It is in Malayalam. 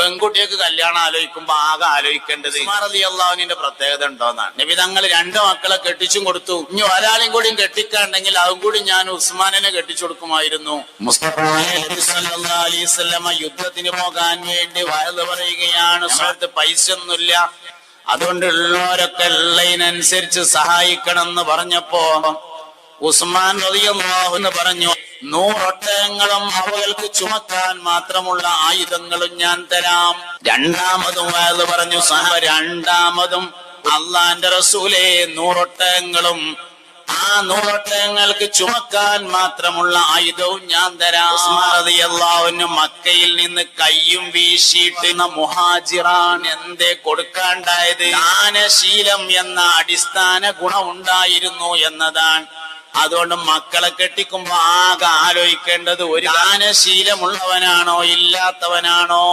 പെൺകുട്ടിയൊക്കെ കല്യാണം ആലോചിക്കുമ്പോ ആകെ ആലോചിക്കേണ്ടത് ഉസ്മാൻ റളിയല്ലാഹുവിന്റെ പ്രത്യേകത ഉണ്ടോന്നാണ്. നബി തങ്ങൾ 2 മക്കളെ കെട്ടിച്ചും കൊടുത്തു. ഇനി ഒരാളെയും കൂടി കെട്ടിക്കാണ്ടെങ്കിൽ അതും കൂടി ഞാൻ ഉസ്മാനെ കെട്ടിച്ചു കൊടുക്കുമായിരുന്നു. മുസ്തഫ സല്ലല്ലാഹു അലൈഹി വസല്ലമ യുദ്ധത്തിന് പോകാൻ വേണ്ടി വഅദ് പറയുകയാണ്. സ്വത്ത് പൈസ ഒന്നുമില്ല, അതുകൊണ്ടുള്ളവരൊക്കെ ഉള്ളതിനനുസരിച്ച് സഹായിക്കണം എന്ന് പറഞ്ഞപ്പോ ഉസ്മാൻ റളിയല്ലാഹു അൻഹു പറഞ്ഞു, 100 ഒട്ടകങ്ങളും അവകൾക്ക് ചുമക്കാൻ മാത്രമുള്ള ആയുധങ്ങളും ഞാൻ തരാം. രണ്ടാമതും വഅദ് പറഞ്ഞു. രണ്ടാമതും അള്ളാന്റെ റസൂലേ 100 ഒട്ടകങ്ങളും ആ 100 ഒട്ടകങ്ങൾക്ക് ചുമക്കാൻ മാത്രമുള്ള ആയുധവും ഞാൻ തരാം. ഉസ്മാൻ റളിയല്ലാഹു അൻഹു മക്കയിൽ നിന്ന് കയ്യും വീശിയിട്ട് മുഹാജിറാൻ എന്തേ കൊടുക്കാണ്ടായത്? ദാനശീലം എന്ന അടിസ്ഥാന ഗുണം ഉണ്ടായിരുന്നു എന്നതാണ്. അതുകൊണ്ട് മക്കളെ കെട്ടിക്കുമ്പോ ആകെ ആലോചിക്കേണ്ടത് ഒരു ദാനശീലമുള്ളവനാണോ ഇല്ലാത്തവനാണോ.